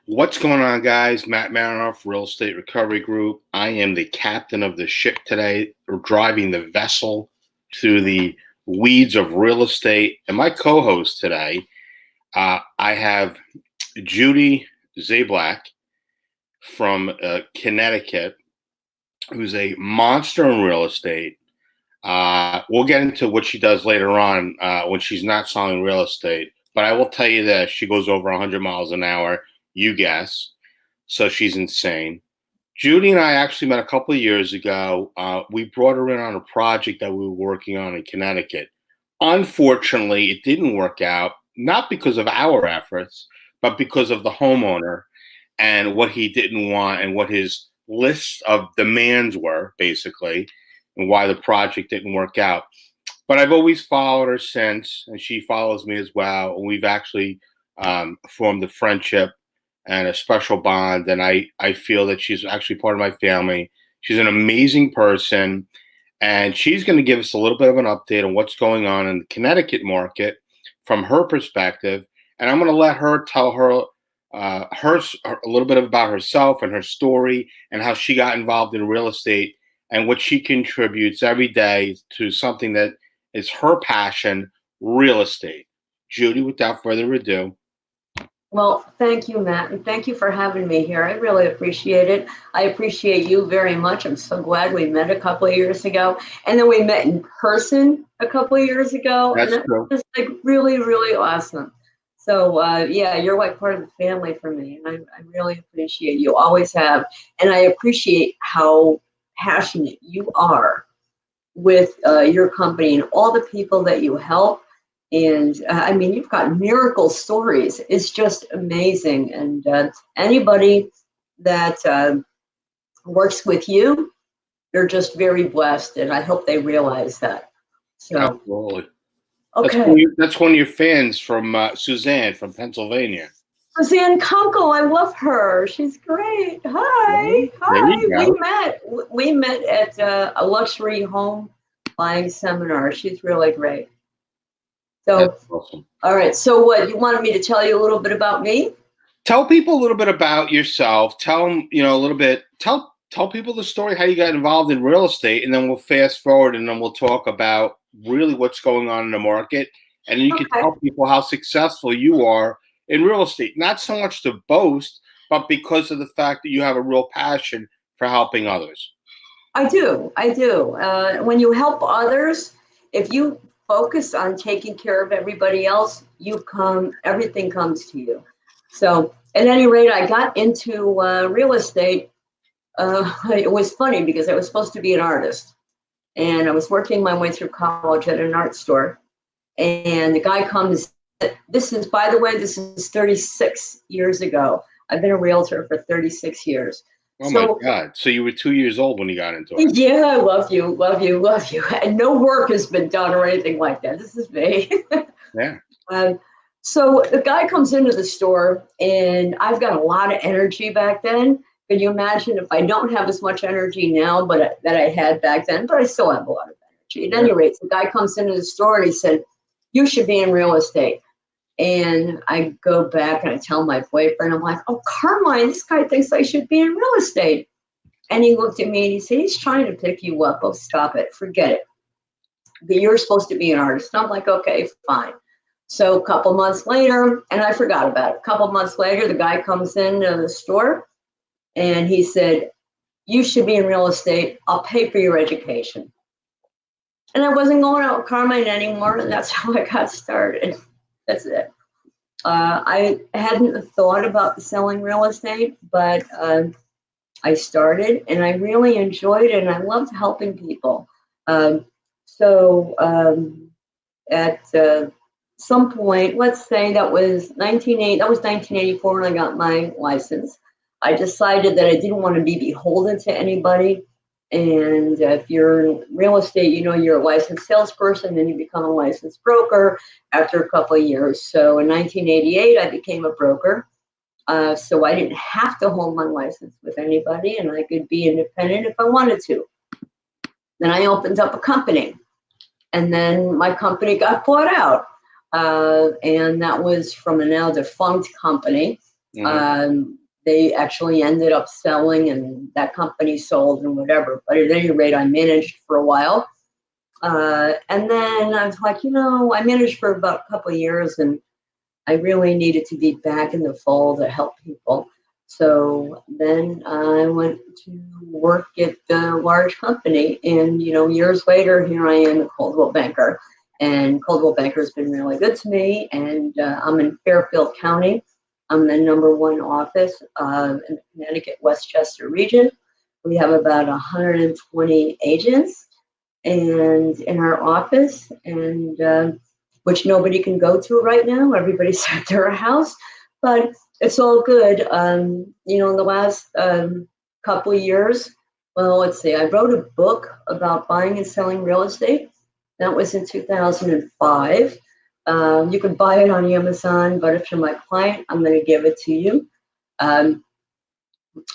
What's going on, guys? Matt Marinoff, Real Estate Recovery Group. I am the captain of the ship today, driving the vessel through the weeds of real estate. And my co-host today, I have Judy Szablak from Connecticut, who's a monster in real estate. We'll get into what she does later on when she's not selling real estate. But I will tell you that she goes over 100 miles an hour. You guess. So she's insane. Judy and I actually met a couple of years ago. We brought her in on a project that we were working on in Connecticut. Unfortunately, it didn't work out, not because of our efforts, but because of the homeowner and what he didn't want and what his list of demands were, basically, and why the project didn't work out. But I've always followed her since, and she follows me as well. And we've actually formed a friendship and a special bond. And I feel that she's actually part of my family. She's an amazing person. And she's going to give us a little bit of an update on what's going on in the Connecticut market from her perspective. And I'm going to let her tell her a little bit about herself and her story and how she got involved in real estate and what she contributes every day to something that is her passion, real estate. Judy, without further ado. Well, thank you, Matt, and thank you for having me here. I really appreciate it. I appreciate you very much. I'm so glad we met a couple of years ago, and then we met in person a couple of years ago. That's and true. was like really, really awesome. So yeah, you're like part of the family for me, and I really appreciate you. Always have, and I appreciate how passionate you are with your company and all the people that you help. And I mean, you've got miracle stories. It's just amazing. And anybody that works with you, you're just very blessed. And I hope they realize that. So, absolutely. Okay. That's one of your fans from Suzanne from Pennsylvania. Suzanne Kunkel, I love her. She's great. Hi. Hi. We met at a luxury home buying seminar. She's really great. So, that's awesome. All right. So what, you wanted me to tell you a little bit about me? Tell people a little bit about yourself. Tell them, a little bit, tell people the story, how you got involved in real estate, and then we'll fast forward and then we'll talk about really what's going on in the market. And then you can tell people how successful you are in real estate. Not so much to boast, but because of the fact that you have a real passion for helping others. I do. When you help others, if you focus on taking care of everybody else, everything comes to you. So at any rate, I got into real estate. It was funny because I was supposed to be an artist, and I was working my way through college at an art store, and the guy comes. This is 36 years ago. I've been a realtor for 36 years. Oh my God. So you were 2 years old when you got into it. Yeah, I love you. And no work has been done or anything like that. This is me. Yeah. So the guy comes into the store, and I've got a lot of energy back then. Can you imagine if I don't have as much energy now, but that I had back then, but I still have a lot of energy. At any rate, the guy comes into the store and he said, "You should be in real estate." And I go back and I tell my boyfriend, I'm like, "Oh, Carmine, this guy thinks I should be in real estate." And he looked at me and he said, "He's trying to pick you up. Oh, stop it. Forget it. But you're supposed to be an artist." And I'm like, "Okay, fine." So a couple months later, and I forgot about it. A couple months later, the guy comes into the store and he said, "You should be in real estate. I'll pay for your education." And I wasn't going out with Carmine anymore. And that's how I got started. That's it. I hadn't thought about selling real estate, but I started and I really enjoyed it and I loved helping people. So at some point, let's say that was 1984 when I got my license. I decided that I didn't want to be beholden to anybody. And if you're in real estate, you're a licensed salesperson, then you become a licensed broker after a couple of years. So in 1988, I became a broker. So I didn't have to hold my license with anybody, and I could be independent if I wanted to. Then I opened up a company, and then my company got bought out. And that was from a now defunct company. They actually ended up selling, and that company sold and whatever. But at any rate, I managed for a while. And then I was like, I managed for about a couple of years, and I really needed to be back in the fold to help people. So then I went to work at a large company, and years later, here I am at Coldwell Banker, and Coldwell Banker has been really good to me. And I'm in Fairfield County. I'm the #1 office in the Connecticut Westchester region. We have about 120 agents, and in our office, and which nobody can go to right now. Everybody's at their house, but it's all good. In the last couple of years, well, let's see, I wrote a book about buying and selling real estate. That was in 2005. You can buy it on Amazon, but if you're my client, I'm going to give it to you.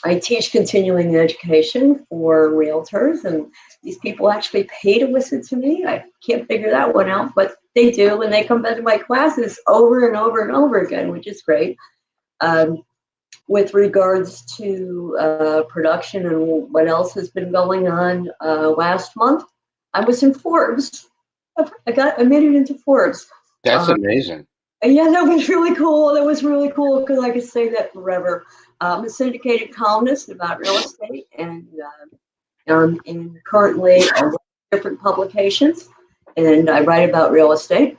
I teach continuing education for realtors, and these people actually pay to listen to me. I can't figure that one out, but they do, and they come back to my classes over and over and over again, which is great. With regards to production and what else has been going on, last month, I was in Forbes. I made it into Forbes. That's amazing. Yeah, that was really cool. That was really cool because I could say that forever. I'm a syndicated columnist about real estate, and I'm in currently different publications, and I write about real estate.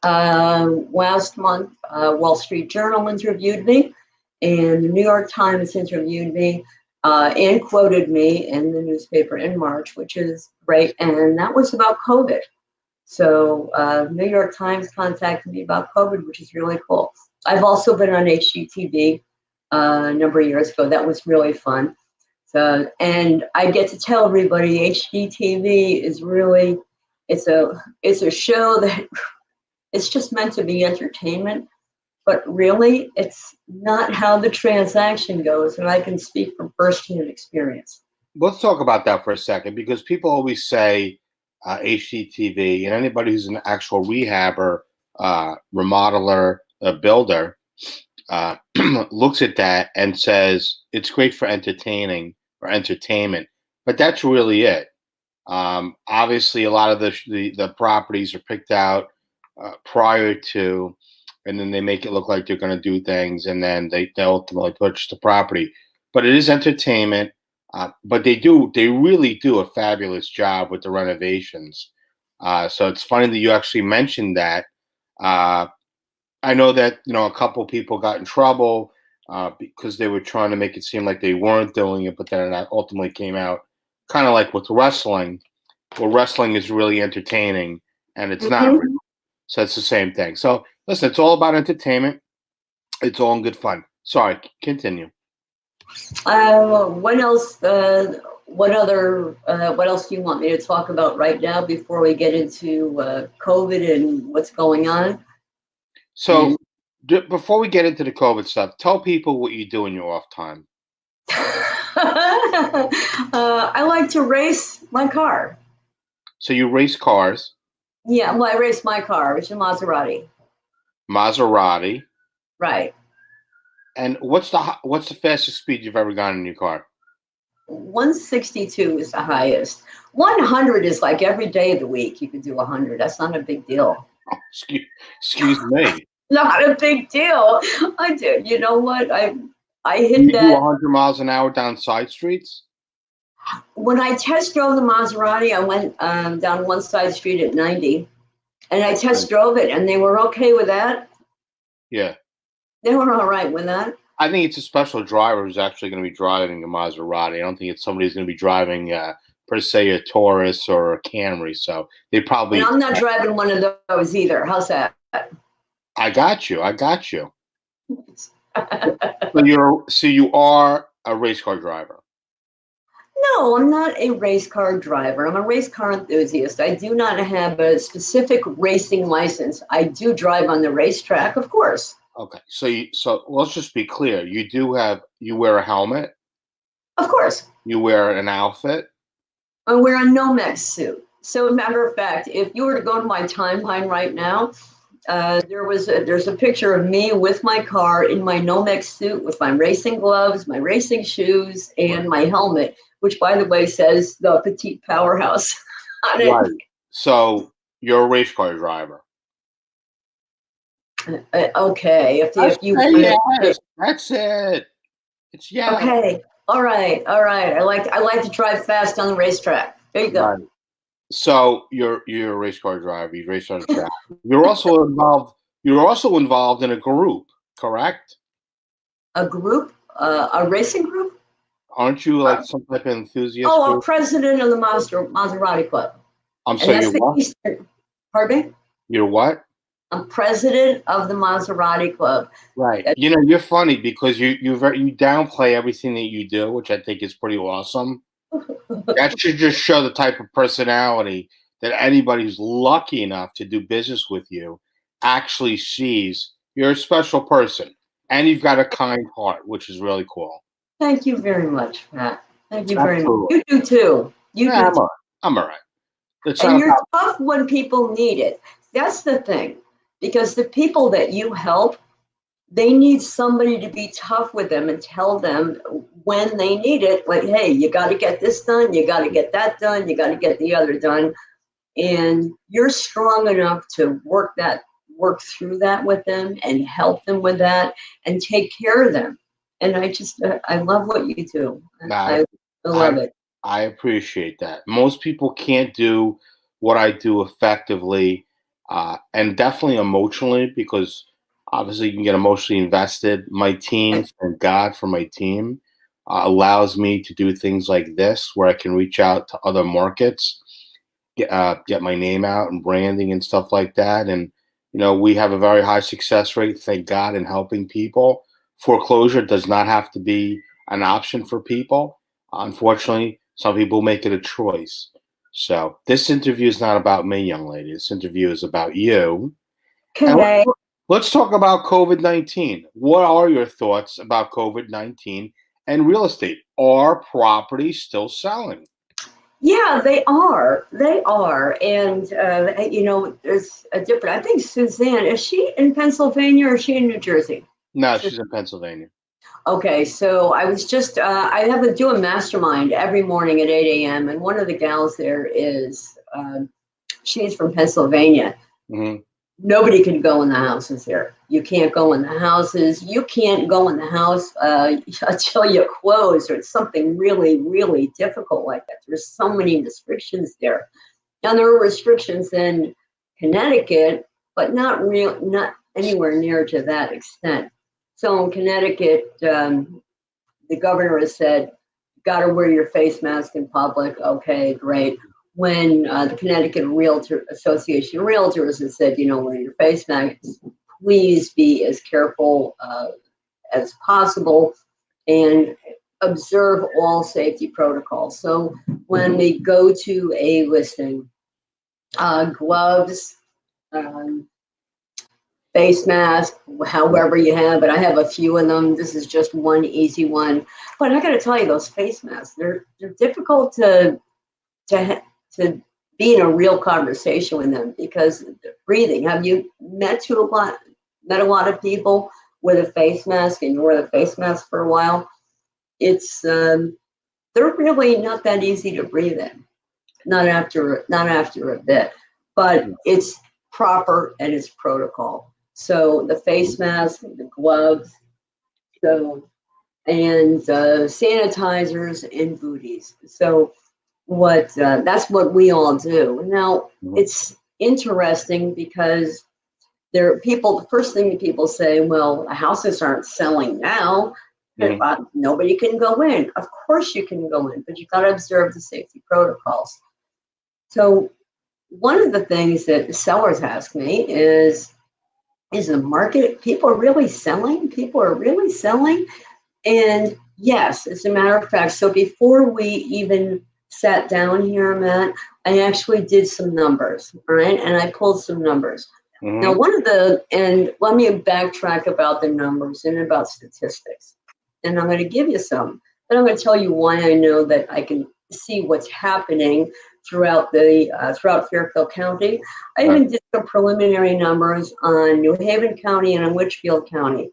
Last month, Wall Street Journal interviewed me, and the New York Times interviewed me and quoted me in the newspaper in March, which is great. And that was about COVID. So New York Times contacted me about COVID, which is really cool. I've also been on HGTV a number of years ago. That was really fun. So, and I get to tell everybody HGTV is really, it's a show that it's just meant to be entertainment, but really it's not how the transaction goes. And I can speak from firsthand experience. Let's talk about that for a second, because people always say HGTV, and anybody who's an actual rehabber, remodeler, builder, looks at that and says it's great for entertaining or entertainment, but that's really it. Obviously, a lot of the properties are picked out prior to, and then they make it look like they're going to do things, and then they ultimately purchase the property. But it is entertainment. But they really do a fabulous job with the renovations. So it's funny that you actually mentioned that. I know that a couple people got in trouble because they were trying to make it seem like they weren't doing it, but then that ultimately came out kind of like with wrestling. Well, wrestling is really entertaining, and it's not. So it's the same thing. So listen, it's all about entertainment. It's all in good fun. Sorry, continue. What else? What else do you want me to talk about right now before we get into COVID and what's going on? So before we get into the COVID stuff, tell people what you do in your off time. I like to race my car. So you race cars? Yeah, well, I race my car. It's a Maserati. Maserati. Right. And what's the fastest speed you've ever gone in your car? 162 is the highest. 100 is like every day of the week. You can do 100. That's not a big deal. Oh, excuse me. Not a big deal. I do. You know what? I hit you that. Do 100 miles an hour down side streets? When I test drove the Maserati, I went down one side street at 90, and I test drove it, and they were okay with that. Yeah. They were all right with that. I think it's a special driver who's actually going to be driving a Maserati. I don't think it's somebody who's going to be driving, per se, a Taurus or a Camry. So they probably. And I'm not driving one of those either. How's that? I got you. So you are a race car driver. No, I'm not a race car driver. I'm a race car enthusiast. I do not have a specific racing license. I do drive on the racetrack, of course. Okay, so let's just be clear. You wear a helmet? Of course. You wear an outfit? I wear a Nomex suit. So, as a matter of fact, if you were to go to my timeline right now, there's a picture of me with my car in my Nomex suit with my racing gloves, my racing shoes, and my helmet, which, by the way, says the Petite Powerhouse on it. Right. So you're a race car driver. Okay, if you Say want yes. That's it. It's yes. okay, all right. I like to drive fast on the racetrack. There you go. Right. So you're a race car driver. You race on a track. You're also involved. You're also involved in a group, correct? A group, a racing group. Aren't you like some type of enthusiast Oh, I'm group? president of the Maserati Club, I'm and sorry. that's You're the what? Eastern. Pardon me. You're what? I'm president of the Maserati Club. Right. You know, you're funny because you downplay everything that you do, which I think is pretty awesome. That should just show the type of personality that anybody who's lucky enough to do business with you actually sees. You're a special person, and you've got a kind heart, which is really cool. Thank you very much, Matt. Thank you very much. Absolutely. You do too. You Yeah, do too. I'm all right. It's And not you're about tough when people need it. That's the thing. Because the people that you help, they need somebody to be tough with them and tell them when they need it, like, hey, you got to get this done, you got to get that done, you got to get the other done. And you're strong enough to work through that with them and help them with that and take care of them. And I love what you do. that. I love it. I appreciate that. Most people can't do what I do effectively, and definitely emotionally, because obviously you can get emotionally invested. My team, thank God for my team, allows me to do things like this, where I can reach out to other markets, get my name out and branding and stuff like that. And we have a very high success rate, thank God, in helping people. Foreclosure does not have to be an option for people. Unfortunately, some people make it a choice. So this interview is not about me, young lady. This interview is about you. And Okay. let's talk about COVID-19. What are your thoughts about COVID-19 and real estate? Are properties still selling? Yeah, they are. They are. And, there's a different, I think Suzanne, is she in Pennsylvania or is she in New Jersey? No, she's in Pennsylvania. Okay, so I was just, I have to do a mastermind every morning at 8 a.m. And one of the gals there is, she's from Pennsylvania. Mm-hmm. Nobody can go in the houses there. You can't go in the houses. You can't go in the house until you close, or it's something really, really difficult like that. There's so many restrictions there. Now there are restrictions in Connecticut, but not anywhere near to that extent. So in Connecticut, the governor has said, got to wear your face mask in public. Okay, great. When the Connecticut Realtor Association of Realtors has said, wear your face mask, please be as careful as possible and observe all safety protocols. So when we go to a listing, gloves, face mask, however you have it. I have a few of them. This is just one easy one. But I got to tell you, those face masks, they're difficult to be in a real conversation with them because breathing. Have you met a lot of people with a face mask and you wear the face mask for a while? It's they're really not that easy to breathe in. Not after a bit, but it's proper and it's protocol. So the face mask, the gloves, and sanitizers and booties. So that's what we all do. Now it's interesting because the first thing that people say, well, houses aren't selling now. Nobody can go in. Of course you can go in, but you've got to observe the safety protocols. So one of the things that sellers ask me is the market, people are really selling? People are really selling? And yes, as a matter of fact, so before we even sat down here, Matt, I actually did some numbers, all right? And I pulled some numbers. Now, and let me backtrack about the numbers and about statistics. And I'm going to give you some, but I'm going to tell you why I know that I can see what's happening throughout Fairfield County. I even did some preliminary numbers on New Haven County and on Litchfield County.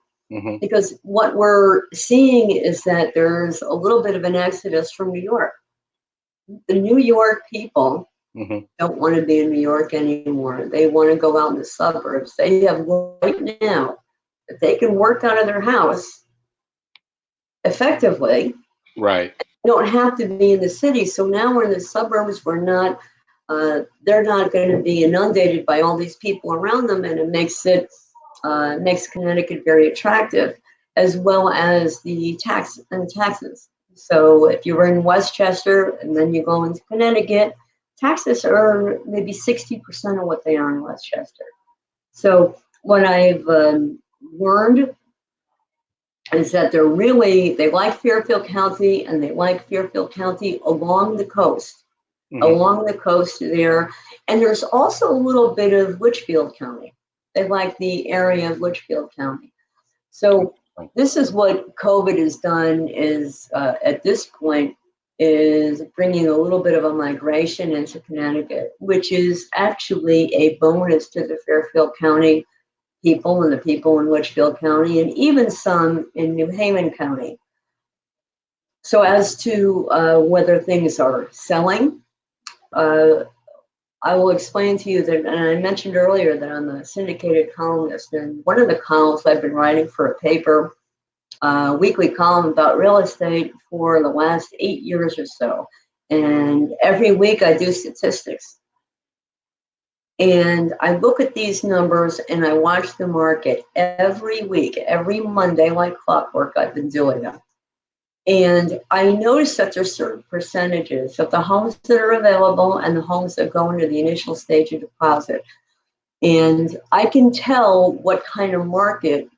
Because what we're seeing is that there's a little bit of an exodus from New York. The New York people don't want to be in New York anymore. They want to go out in the suburbs. They have right now, if they can work out of their house effectively, right, they don't have to be in the city. So now we're in the suburbs. We're not. They're not going to be inundated by all these people around them, and it makes Connecticut very attractive, as well as the taxes. So if you're in Westchester and then you go into Connecticut, taxes are maybe 60% of what they are in Westchester. So what I've learned is that they like Fairfield County, and they like Fairfield County along the coast, there. And there's also a little bit of Litchfield County. They like the area of Litchfield County. So this is what COVID has done is, at this point, is bringing a little bit of a migration into Connecticut, which is actually a bonus to the Fairfield County people and the people in Litchfield County, and even some in New Haven County. So as to whether things are selling, I will explain to you that, and I mentioned earlier that I'm a syndicated columnist, and one of the columns I've been writing for a paper, weekly column about real estate for the last 8 years or so. And every week I do statistics. And I look at these numbers and I watch the market every week, every Monday, like clockwork. I've been doing them. And I notice that there's certain percentages of the homes that are available and the homes that go into the initial stage of deposit. And I can tell what kind of market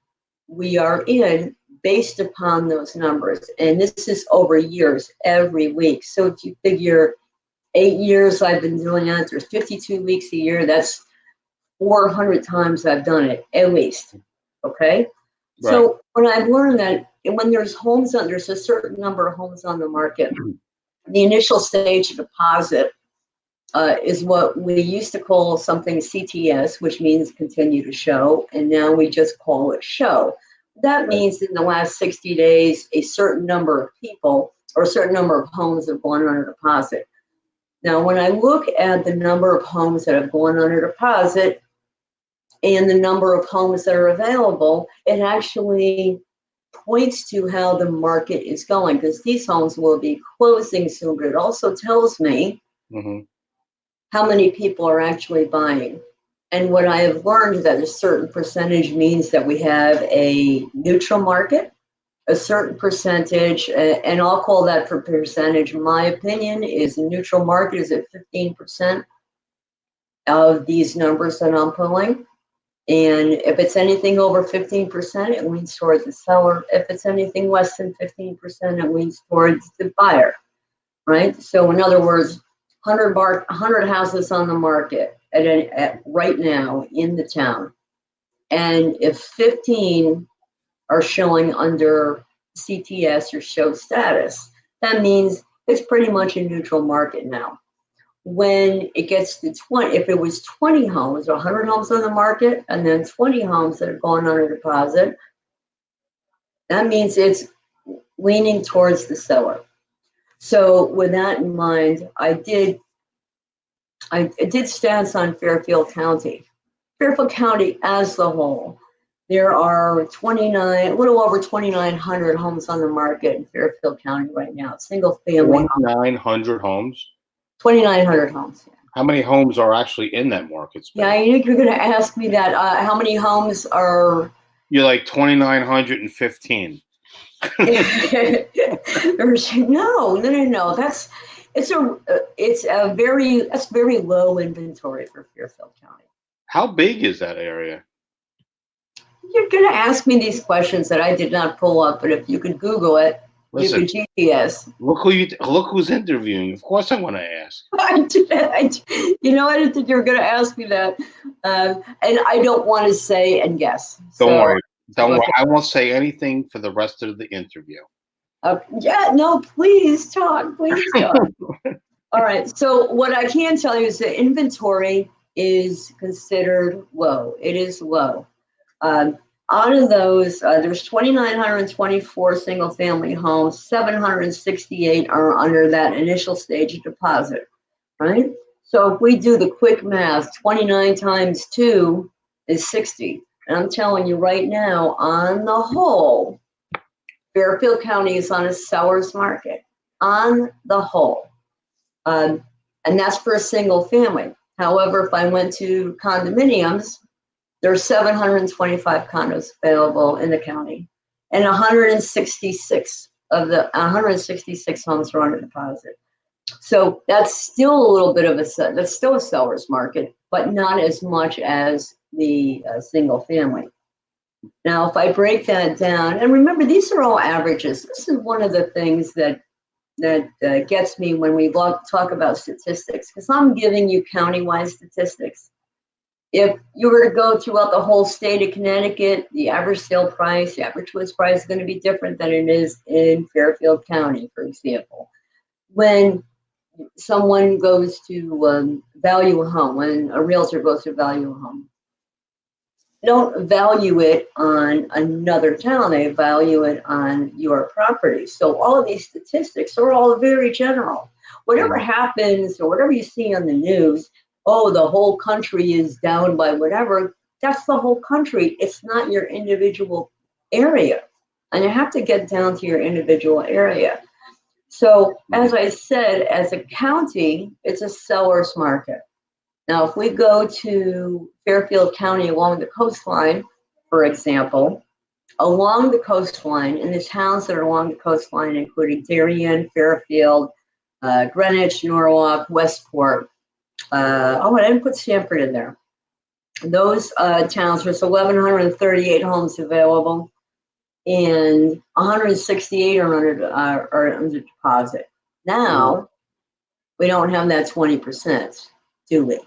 we are in based upon those numbers. And this is over years, every week. So if you figure 8 years I've been doing that, there's 52 weeks a year. That's 400 times I've done it, at least. Okay? Right. So when I've learned that when there's a certain number of homes on the market, the initial stage of deposit is what we used to call something CTS, which means continue to show, and now we just call it show. That means in the last 60 days, a certain number of people or a certain number of homes have gone under deposit. Now, when I look at the number of homes that have gone under deposit and the number of homes that are available, it actually points to how the market is going, because these homes will be closing soon, but it also tells me how many people are actually buying. And what I have learned is that a certain percentage means that we have a neutral market, a certain percentage, and I'll call that for percentage. My opinion is a neutral market is at 15% of these numbers that I'm pulling. And if it's anything over 15%, it leans towards the seller. If it's anything less than 15%, it leans towards the buyer, right? So in other words, 100 houses on the market at right now in the town. And if 15 are showing under CTS or show status, that means it's pretty much a neutral market now. When it gets to 20, if it was 20 homes or 100 homes on the market and then 20 homes that have gone under deposit, that means it's leaning towards the seller. So with that in mind, I did stats on Fairfield County. Fairfield County as the whole, there are a little over 2,900 homes on the market in Fairfield County right now. Single family. 2,900 homes? 2,900 homes. Yeah. How many homes are actually in that market space? Yeah, I think you're going to ask me that. How many homes are? You're like 2,915. No. That's very low inventory for Fairfield County. How big is that area? You're going to ask me these questions that I did not pull up, but if you could Google it, listen, you could GPS. Look who's interviewing. Of course, I want to ask. I didn't think you were going to ask me that, and I don't want to say and guess. Don't worry. I won't say anything for the rest of the interview. No, please talk. Please talk. All right. So what I can tell you is the inventory is considered low. It is low. Um, Out of those, there's 2,924 single-family homes. 768 are under that initial stage of deposit, right? So if we do the quick math, 29 times 2 is 60. And I'm telling you right now, on the whole, Fairfield County is on a seller's market. On the whole. And that's for a single family. However, if I went to condominiums, there's 725 condos available in the county, and 166 of the 166 homes are under deposit. So that's still a little bit of that's still a seller's market, but not as much as the single family. Now, if I break that down, and remember, these are all averages. This is one of the things that gets me when we talk about statistics, because I'm giving you county-wide statistics. If you were to go throughout the whole state of Connecticut, the average sale price, the average list price is going to be different than it is in Fairfield County, for example. When someone goes to value a home, when a realtor goes to value a home, don't value it on another town, they value it on your property. So all of these statistics are all very general. Whatever happens or whatever you see on the news, oh, the whole country is down by whatever, that's the whole country. It's not your individual area. And you have to get down to your individual area. So as I said, as a county, it's a seller's market. Now, if we go to Fairfield County along the coastline, for example, along the coastline, in the towns that are along the coastline, including Darien, Fairfield, Greenwich, Norwalk, Westport, I didn't put Stamford in there. Those towns, there's 1,138 homes available, and 168 are under deposit. Now, we don't have that 20%, do we?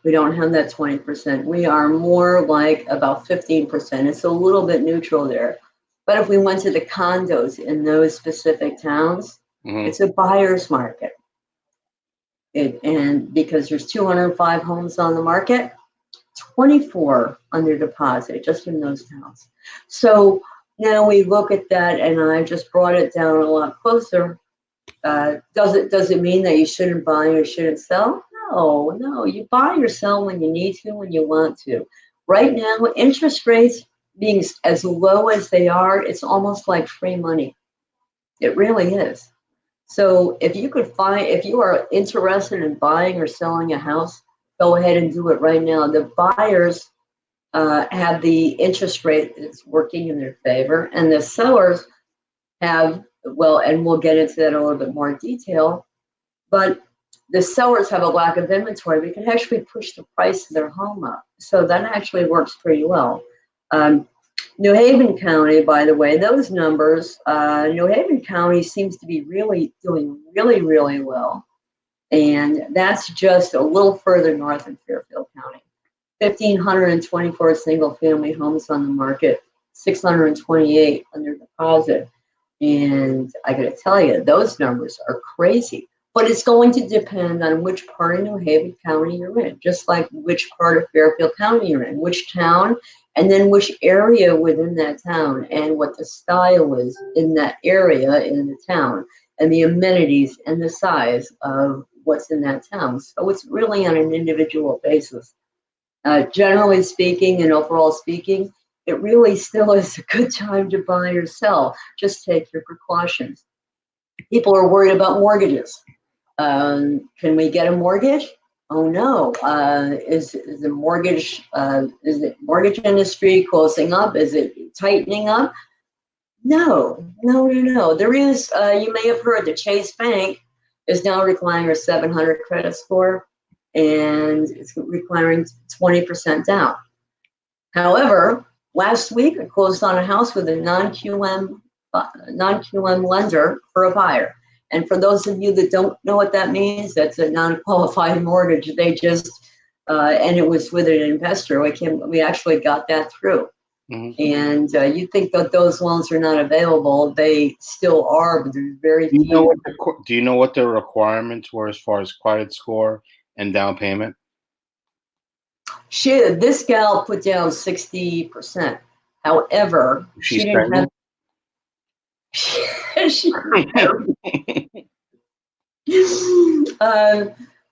We don't have that 20%. We are more like about 15%. It's a little bit neutral there. But if we went to the condos in those specific towns, it's a buyer's market. And because there's 205 homes on the market, 24 under deposit just in those towns. So now we look at that, and I just brought it down a lot closer. Does it mean that you shouldn't buy or shouldn't sell? No, you buy or sell when you need to, when you want to. Right now, interest rates being as low as they are, it's almost like free money. It really is. So if you are interested in buying or selling a house, go ahead and do it right now. The buyers have the interest rate that's working in their favor, and the sellers have, well, and we'll get into that in a little bit more detail, but the sellers have a lack of inventory. We can actually push the price of their home up. So that actually works pretty well. New Haven County, by the way, those numbers, New Haven County seems to be doing really well. And that's just a little further north in Fairfield County. 1,524 single family homes on the market, 628 under deposit. And I gotta tell you, those numbers are crazy. But it's going to depend on which part of New Haven County you're in, just like which part of Fairfield County you're in, which town, and then which area within that town, and what the style is in that area in the town, and the amenities and the size of what's in that town. So it's really on an individual basis. Generally speaking and overall speaking, it really still is a good time to buy or sell. Just take your precautions. People are worried about mortgages. Can we get a mortgage? Oh no. Is the mortgage industry closing up? Is it tightening up? No. There is, you may have heard, the Chase Bank is now requiring a 700 credit score, and it's requiring 20% down. However, last week I closed on a house with a non-QM lender for a buyer. And for those of you that don't know what that means, that's a non-qualified mortgage. They just, and it was with an investor. We actually got that through. And you think that those loans are not available. They still are, but there's very few. Do you know what the requirements were as far as credit score and down payment? This gal put down 60%. However, she didn't have.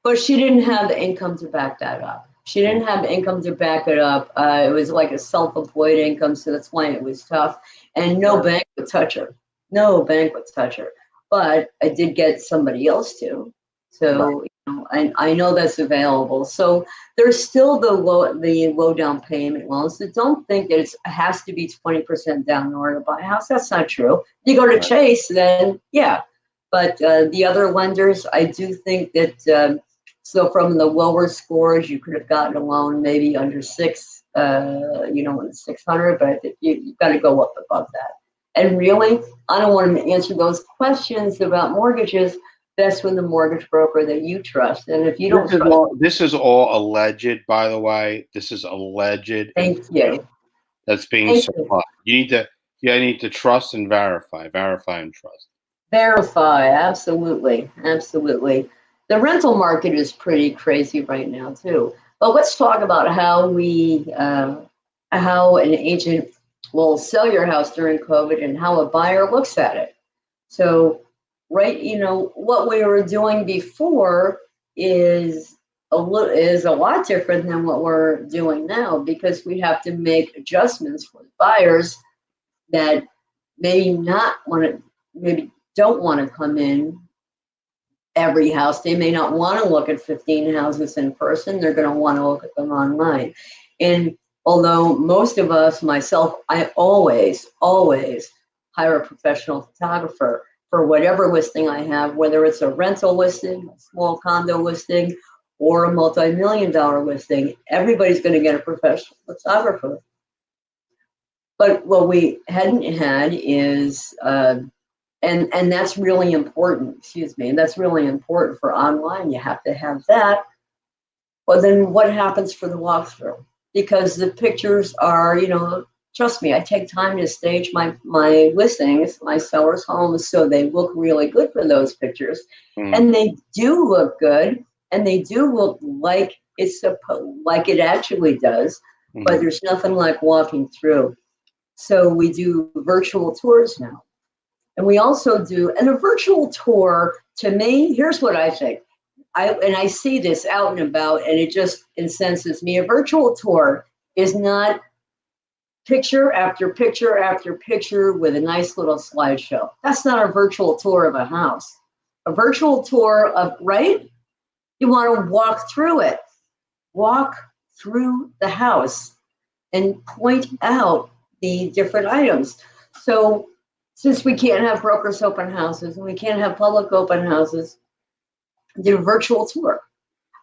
But she didn't have the income to back that up. She didn't have the income to back it up. It was like a self-employed income, so that's why it was tough. And no bank would touch her. No bank would touch her. But I did get somebody else to. So I know that's available. So there's still the low down payment loans. So don't think that it has to be 20% down in order to buy a house. That's not true. You go to Chase, then yeah. But the other lenders, I do think that, so from the lower scores, you could have gotten a loan maybe under 600, but I think you've got to go up above that. And really, I don't want to answer those questions about mortgages. That's when the mortgage broker that you trust. And if you don't trust. This is all alleged, by the way. This is alleged. Thank you. That's being supplied. You need to trust and verify. Verify and trust. Verify, absolutely, absolutely. The rental market is pretty crazy right now too. But let's talk about how an agent will sell your house during COVID and how a buyer looks at it. So, what we were doing before is a lot different than what we're doing now, because we have to make adjustments for the buyers that maybe don't want to come in every house. They may not want to look at 15 houses in person. They're going to want to look at them online. And although most of us, myself, I always hire a professional photographer for whatever listing I have, whether it's a rental listing, a small condo listing, or a multi-million-dollar listing. Everybody's going to get a professional photographer. But what we hadn't had is and that's really important, and that's really important for online. You have to have that. Well, then what happens for the walkthrough? Because the pictures are, trust me, I take time to stage my listings, my sellers' homes, so they look really good for those pictures. And they do look good, and they do look like it actually does, but there's nothing like walking through. So we do virtual tours now. And we also do, and a virtual tour, to me, here's what I think. I see this out and about, and it just incenses me. A virtual tour is not picture after picture after picture with a nice little slideshow. That's not a virtual tour of a house. A virtual tour of, right? You want to walk through it. Walk through the house and point out the different items. So, since we can't have brokers open houses and we can't have public open houses, do a virtual tour.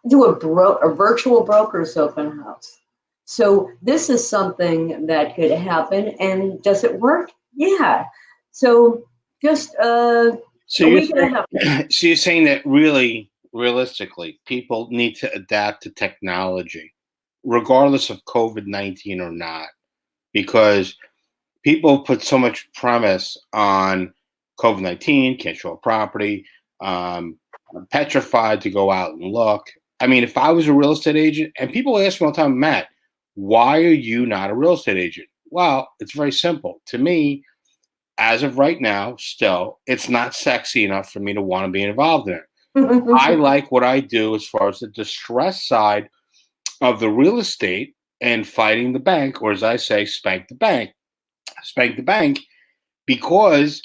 Do a virtual brokers open house. So this is something that could happen. And does it work? Yeah. So just so you're saying that really, realistically, people need to adapt to technology, regardless of COVID-19 or not, because people put so much premise on COVID-19, can't show a property, I'm petrified to go out and look. I mean, if I was a real estate agent, and people ask me all the time, Matt, why are you not a real estate agent? Well, it's very simple. To me, as of right now, still, it's not sexy enough for me to want to be involved in it. I like what I do as far as the distress side of the real estate and fighting the bank, or as I say, spank the bank. Spank the bank because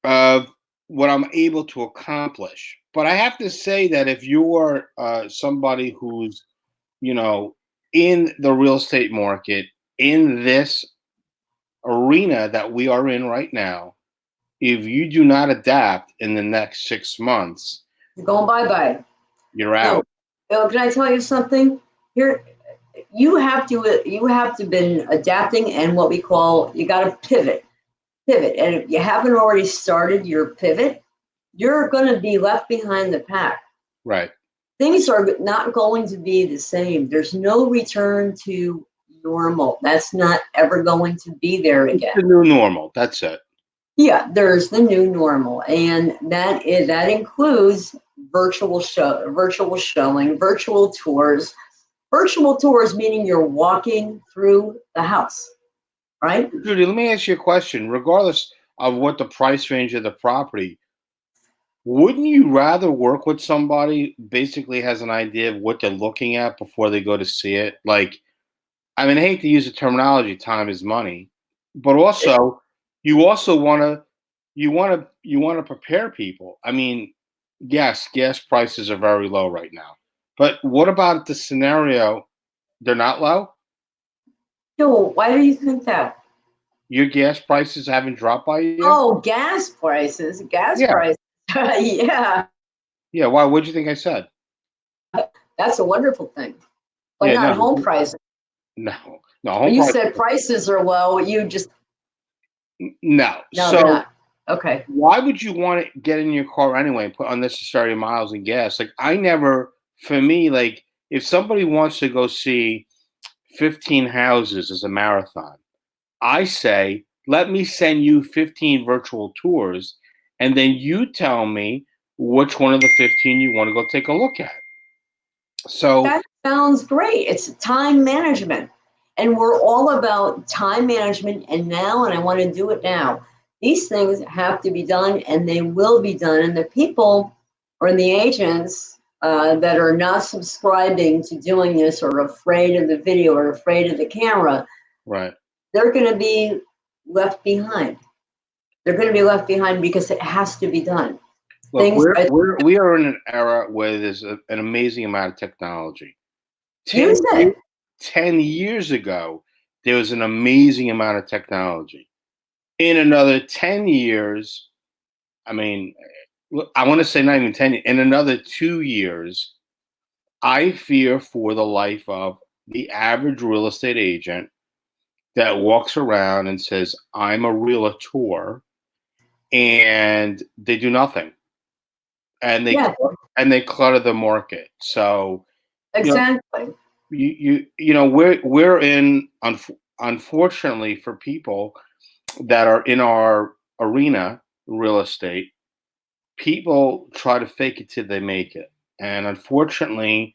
of what I'm able to accomplish. But I have to say that if you're somebody who's, in the real estate market, in this arena that we are in right now, if you do not adapt in the next 6 months, you're going bye-bye. You're out. Can I tell you something? Here, you have to been adapting, and what we call, you got to pivot. And if you haven't already started your pivot, you're going to be left behind the pack. Right. Things are not going to be the same. There's no return to normal. That's not ever going to be there again. The new normal. That's it. Yeah, there's the new normal, and that includes virtual showing, virtual tours. Virtual tours meaning you're walking through the house, right? Judy, let me ask you a question. Regardless of what the price range of the property, wouldn't you rather work with somebody basically has an idea of what they're looking at before they go to see it? Like, I mean, I hate to use the terminology, time is money, but also you also want to prepare people. I mean, yes, gas prices are very low right now, but what about the scenario? They're not low? No, why do you think that? Your gas prices haven't dropped by you yet? Oh, gas prices, Yeah. yeah, Yeah. Why? What'd you think I said? that's a wonderful thing, but Yeah. not No. home prices. No. No. When Home you prices. said prices are low, you just No. no, So they're not. Okay. why would you want to get in your car anyway and put unnecessary miles and gas? Like I never, for me, like if somebody wants to go see 15 houses as a marathon, I say, let me send you 15 virtual tours, and then you tell me which one of the 15 you want to go take a look at. So, That sounds great. It's time management. And we're all about time management and I want to do it now. These things have to be done and they will be done. And the people or the agents that are not subscribing to doing this or afraid of the video or afraid of the camera, right. they're going to be left behind. They're going to be left behind because it has to be done. Look, we are in an era where there's an amazing amount of technology. Use it. 10 years ago, there was an amazing amount of technology. In another 10 years, I mean, I want to say not even 10, in another 2 years, I fear for the life of the average real estate agent that walks around and says, I'm a realtor, and they do nothing. And Yeah, they clutter the market. So, you know, exactly. we're in unfortunately for people that are in our arena, real estate, people try to fake it till they make it. And unfortunately,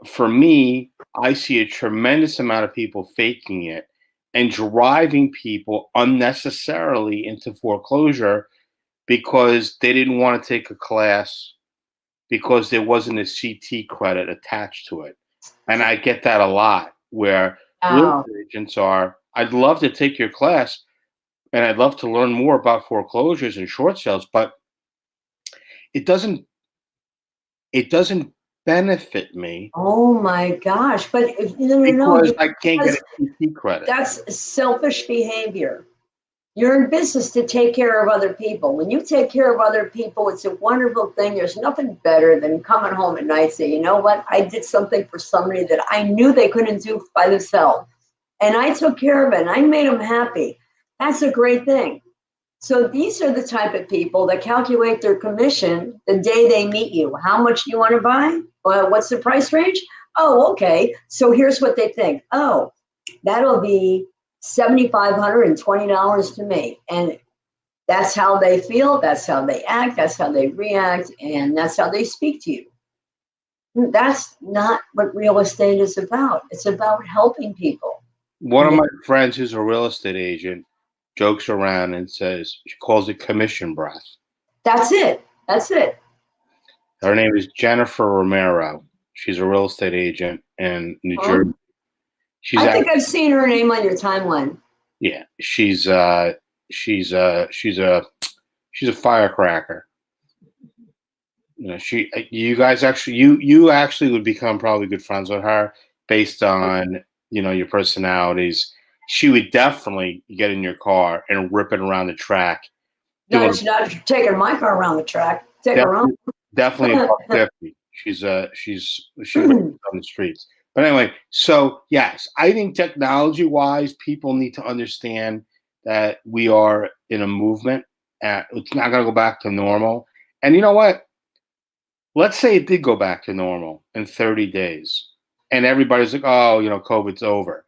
for me, I see a tremendous amount of people faking it and driving people unnecessarily into foreclosure because they didn't want to take a class because there wasn't a CT credit attached to it. And I get that a lot where real Wow. estate agents are, I'd love to take your class and I'd love to learn more about foreclosures and short sales, but it doesn't it doesn't benefit me Oh my gosh. But no, because I can't get a CT credit. that's selfish behavior. You're in business to take care of other people. When you take care of other people, it's a wonderful thing. There's nothing better than coming home at night and say, you know what? I did something for somebody that I knew they couldn't do by themselves. And I took care of it and I made them happy. That's a great thing. So these are the type of people that calculate their commission the day they meet you. How much do you want to buy? What's the price range? Oh, okay. So here's what they think. Oh, that'll be $7,520 to me. And that's how they feel. That's how they act. That's how they react. And that's how they speak to you. That's not what real estate is about. It's about helping people. One of my friends who's a real estate agent jokes around and says she calls it commission breath. That's it. That's it. Her name is Jennifer Romero. She's a real estate agent in New Jersey. I think I've seen her name on your timeline. Yeah, she's a firecracker. You actually would become probably good friends with her based on your personalities. She would definitely get in your car and rip it around the track. No, she's not taking my car around the track. Take her own. Definitely a $150. She's on the streets. But anyway, so yes, I think technology-wise, people need to understand that we are in a movement. It's not going to go back to normal. And you know what? Let's say it did go back to normal in 30 days, and everybody's like, "Oh, COVID's over."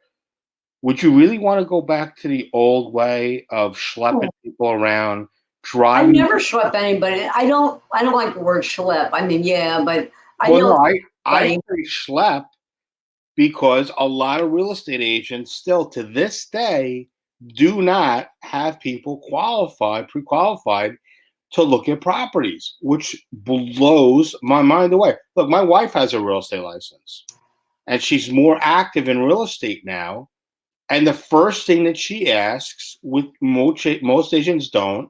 would you really want to go back to the old way of schlepping people around, I driving? never schlep anybody. I don't like the word schlep. I mean, yeah, but I Well, know no, I somebody. say schlep because a lot of real estate agents still to this day do not have people qualified, pre-qualified to look at properties, which blows my mind away. Look, my wife has a real estate license and she's more active in real estate now. And the first thing that she asks, with most agents don't,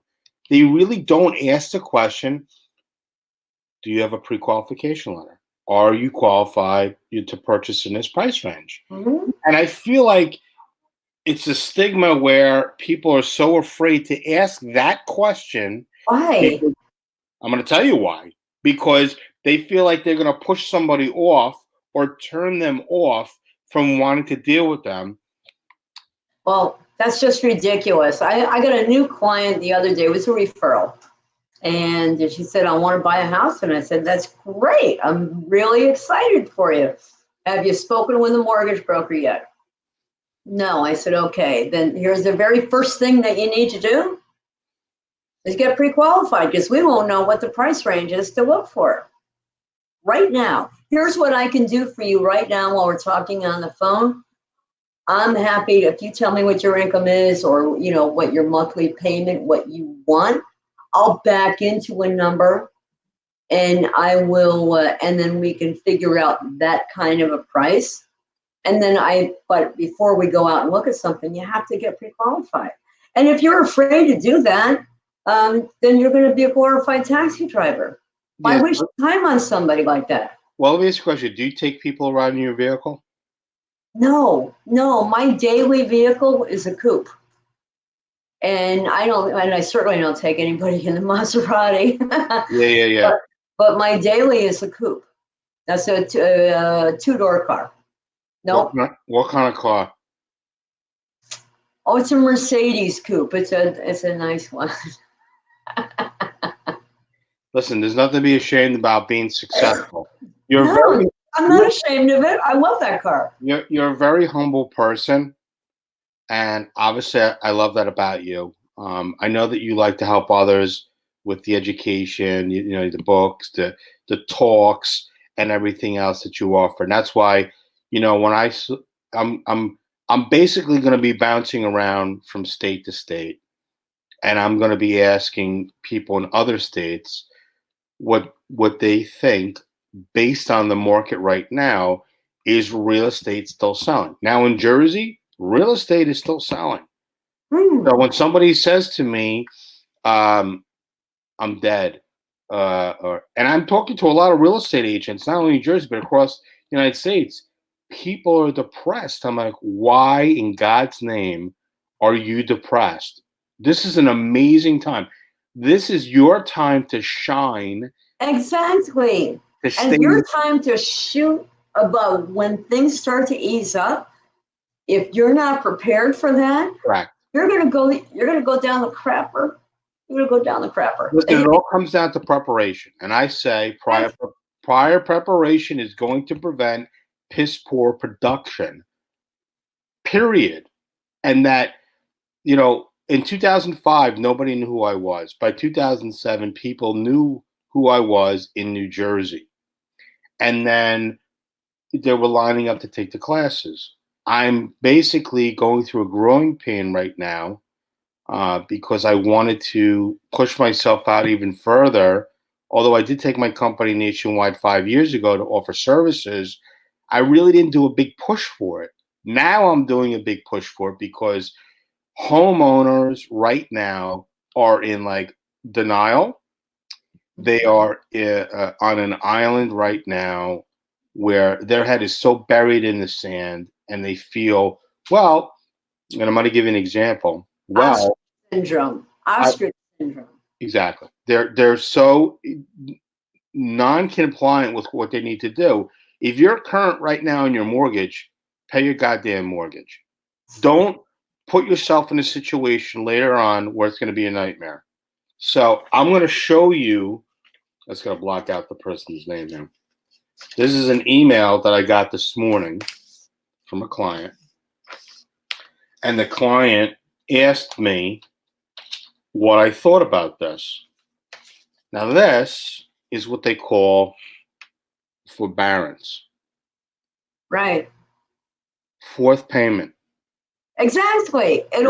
they really don't ask the question, do you have a pre-qualification letter? Are you qualified to purchase in this price range? Mhm. And I feel like it's a stigma where people are so afraid to ask that question. Why? I'm going to tell you why. Because they feel like they're going to push somebody off or turn them off from wanting to deal with them. Well, that's just ridiculous. I got a new client the other day. It was a referral. And she said, I want to buy a house. And I said, that's great. I'm really excited for you. Have you spoken with a mortgage broker yet? No. I said, okay, then here's the very first thing that you need to do is get pre-qualified, because we won't know what the price range is to look for right now. Here's what I can do for you right now while we're talking on the phone. I'm happy if you tell me what your income is, or what your monthly payment, what you want. I'll back into a number, and I will, and then we can figure out that kind of a price. And then but before we go out and look at something, you have to get pre-qualified. And if you're afraid to do that, then you're going to be a glorified taxi driver. Why Yes. waste time on somebody like that? Well, let me ask you a question. Do you take people around in your vehicle? No, my daily vehicle is a coupe. And I certainly don't take anybody in the Maserati. Yeah. But my daily is a coupe. That's a two-door car. Nope. What kind of car? Oh, it's a Mercedes coupe. It's a nice one. Listen, there's nothing to be ashamed about being successful. You're No, I'm not ashamed of it. I love that car. you're a very humble person, and obviously I love that about you. I know that you like to help others with the education, the books, the talks, and everything else that you offer. And that's why, when I'm basically going to be bouncing around from state to state, and I'm going to be asking people in other states what they think based on the market right now. Is real estate still selling? Now in Jersey, real estate is still selling. So when somebody says to me, I'm dead, and I'm talking to a lot of real estate agents, not only in Jersey, but across the United States, people are depressed. I'm like, why in God's name are you depressed? This is an amazing time. This is your time to shine. Exactly. And your time to shoot above when things start to ease up. If you're not prepared for that, Correct. You're gonna go down the crapper. You're gonna go down the crapper. Listen, it all comes down to preparation. And I say prior preparation is going to prevent piss poor production. Period. And that, in 2005, nobody knew who I was. By 2007, people knew who I was in New Jersey. And then they were lining up to take the classes. I'm basically going through a growing pain right now because I wanted to push myself out even further. Although I did take my company nationwide 5 years ago to offer services, I really didn't do a big push for it. Now I'm doing a big push for it because homeowners right now are in like denial. They are on an island right now where their head is so buried in the sand and they feel, well, and I'm going to give you an example. Well, Ostrich syndrome. Exactly. They're so non-compliant with what they need to do. If you're current right now in your mortgage, pay your goddamn mortgage. Don't put yourself in a situation later on where it's going to be a nightmare. So I'm going to show you. Let's go block out the person's name now. This is an email that I got this morning from a client. and the client asked me what I thought about this. Now, this is what they call forbearance. Right. Fourth payment. Exactly. And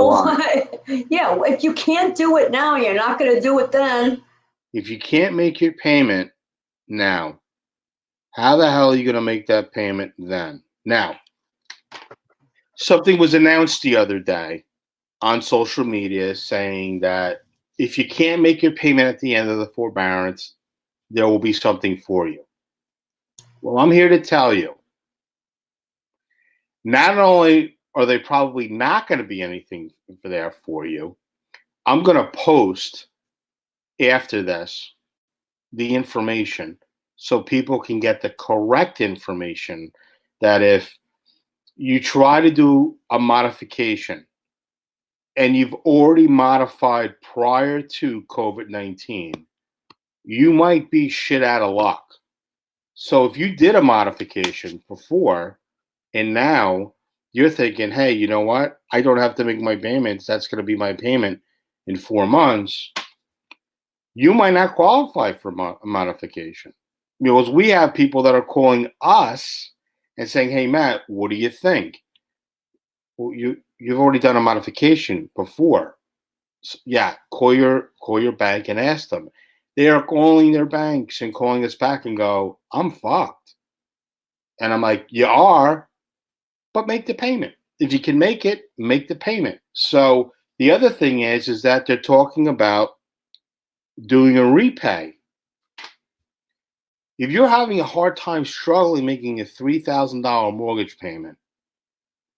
yeah, if you can't do it now, you're not going to do it then. If you can't make your payment now, how the hell are you going to make that payment then? Now, something was announced the other day on social media saying that if you can't make your payment at the end of the forbearance, there will be something for you. Well, I'm here to tell you, not only are they probably not going to be anything there for you, I'm going to post after this the information so people can get the correct information, that if you try to do a modification and you've already modified prior to COVID-19, you might be shit out of luck. So if you did a modification before and now you're thinking, hey, you know what? I don't have to make my payments. That's going to be my payment in 4 months. You might not qualify for a modification. Because we have people that are calling us and saying, hey, Matt, what do you think? Well, you've already done a modification before. So, yeah, call your bank and ask them. They are calling their banks and calling us back and go, I'm fucked. And I'm like, you are, but make the payment. If you can make it, make the payment. So the other thing is that they're talking about doing a repay. If you're having a hard time struggling making a $3,000 mortgage payment,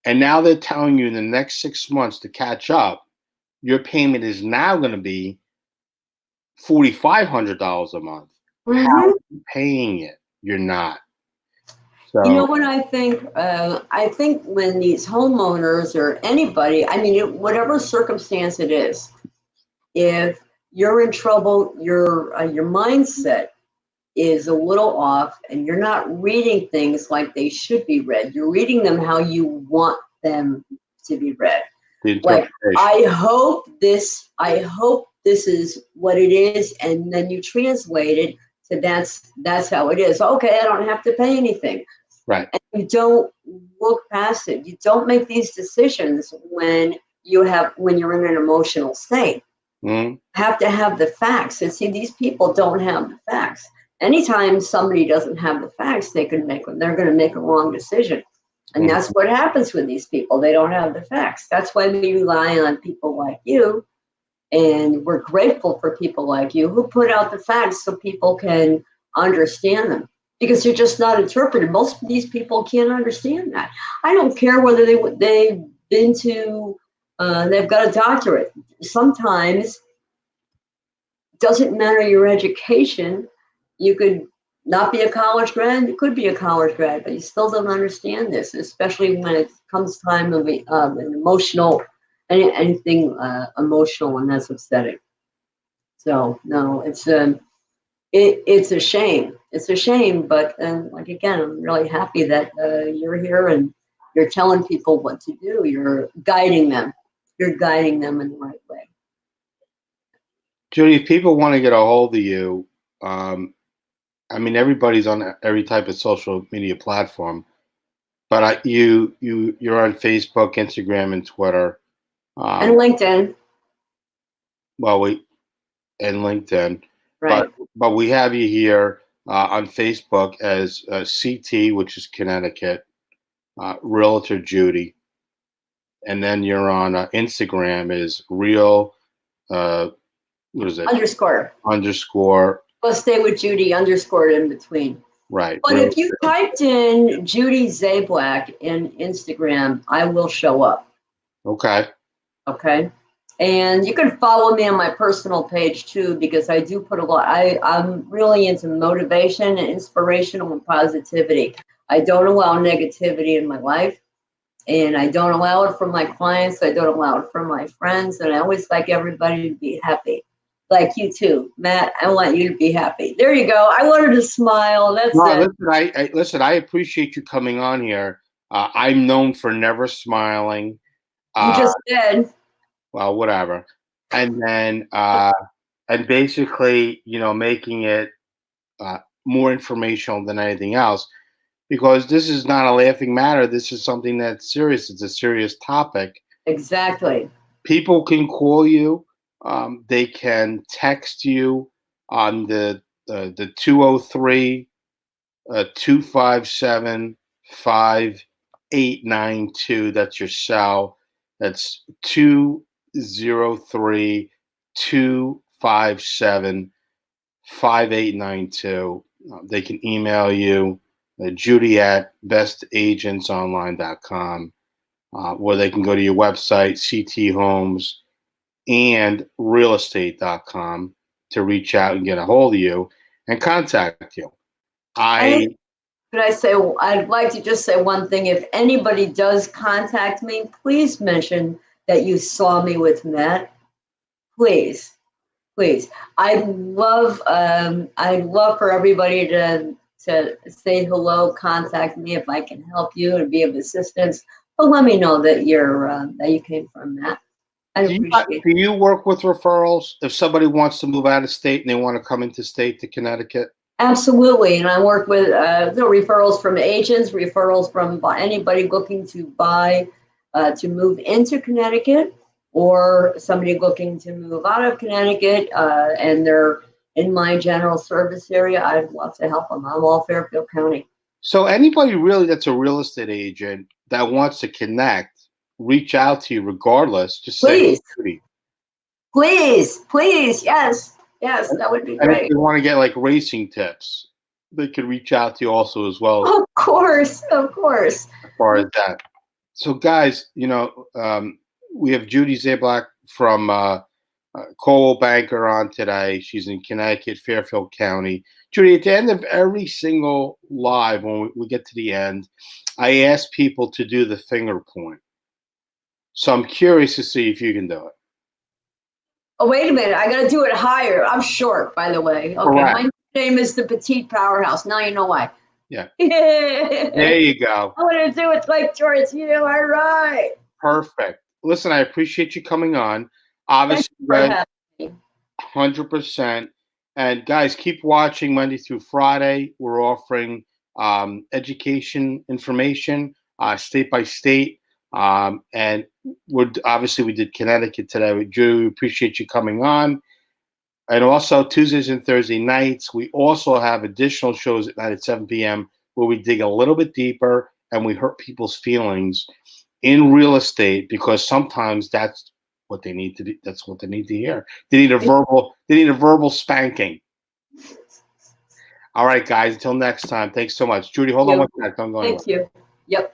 and now they're telling you in the next 6 months to catch up, your payment is now going to be $4,500 a month. Mm-hmm. How are you paying it? You're not. So, you know what I think? I think when these homeowners or anybody, I mean, whatever circumstance it is, if you're in trouble, your mindset is a little off, and you're not reading things like they should be read. You're reading them how you want them to be read. Like, I hope this is what it is, and then you translate it to that's how it is. Okay, I don't have to pay anything. Right. And you don't look past it. You don't make these decisions when you're in an emotional state. Mm-hmm. Have to have the facts. And see, these people don't have the facts. Anytime somebody doesn't have the facts, they're going to make a wrong decision. And that's what happens with these people. They don't have the facts. That's why we rely on people like you. And we're grateful for people like you who put out the facts so people can understand them. Because they're just not interpreted. Most of these people can't understand that. I don't care whether they've been to, they've got a doctorate. Sometimes it doesn't matter your education. You could not be a college grad. You could be a college grad, but you still don't understand this, especially when it comes time of an emotional, anything emotional, and that's upsetting. So no, it's a shame. It's a shame, but like again, I'm really happy that you're here and you're telling people what to do. You're guiding them. You're guiding them in the right way. Judy, if people want to get a hold of you, I mean, everybody's on every type of social media platform, but you're on Facebook, Instagram, and Twitter, and LinkedIn. And LinkedIn, right? But we have you here on Facebook as CT, which is Connecticut, Realtor Judy, and then you're on Instagram is real. What is it? Underscore. Let's stay with Judy _ in between. Right. But if you typed in Judy Szablak in Instagram, I will show up. Okay. Okay. And you can follow me on my personal page too, because I do put a lot. I'm really into motivation and inspirational and positivity. I don't allow negativity in my life, and I don't allow it from my clients. I don't allow it from my friends, and I always like everybody to be happy. Like you too, Matt. I want you to be happy. There you go. I want her to smile. That's it. Listen, I appreciate you coming on here. I'm known for never smiling. You just did. Well, whatever. And then, and basically, making it more informational than anything else, because this is not a laughing matter. This is something that's serious. It's a serious topic. Exactly. People can call you. They can text you on the 203 257 5892. That's your cell. That's 203 257 5892. They can email you, Judy at bestagentsonline.com, or they can go to your website, CT Homes and realestate.com, to reach out and get a hold of you and contact you. Could I say, I'd like to just say one thing. If anybody does contact me, please mention that you saw me with Matt. Please. I'd love for everybody to say hello, contact me if I can help you and be of assistance. But let me know that that you came from Matt. I appreciate it. Do you work with referrals if somebody wants to move out of state and they want to come into state to Connecticut? Absolutely, and I work with referrals from agents, referrals from anybody looking to buy, to move into Connecticut, or somebody looking to move out of Connecticut, and they're in my general service area. I'd love to help them. I'm all Fairfield County. So anybody really that's a real estate agent that wants to connect, reach out to you regardless. Just Please. Say, please, yes, that would be great. And if they want to get like racing tips, they could reach out to you also as well. Of course. As far as that. So guys, we have Judy Szablak from Coldwell Banker on today. She's in Connecticut, Fairfield County. Judy, at the end of every single live, when we get to the end, I ask people to do the finger point. So I'm curious to see if you can do it. Oh, wait a minute. I got to do it higher. I'm short, by the way. Okay. Correct. My name is the Petite Powerhouse. Now you know why. Yeah. There you go. I want to do it like towards you. All right. Perfect. Listen, I appreciate you coming on. Obviously, 100%. And guys, keep watching Monday through Friday. We're offering education information, state by state. And we did Connecticut today with Drew. We appreciate you coming on. And also Tuesdays and Thursday nights, we also have additional shows at night at 7 p.m. where we dig a little bit deeper and we hurt people's feelings in real estate, because sometimes that's what they need to do. That's what they need to hear. They need a verbal spanking. All right, guys, until next time. Thanks so much. Judy, hold on one second. Don't go anywhere. Thank you. Yep.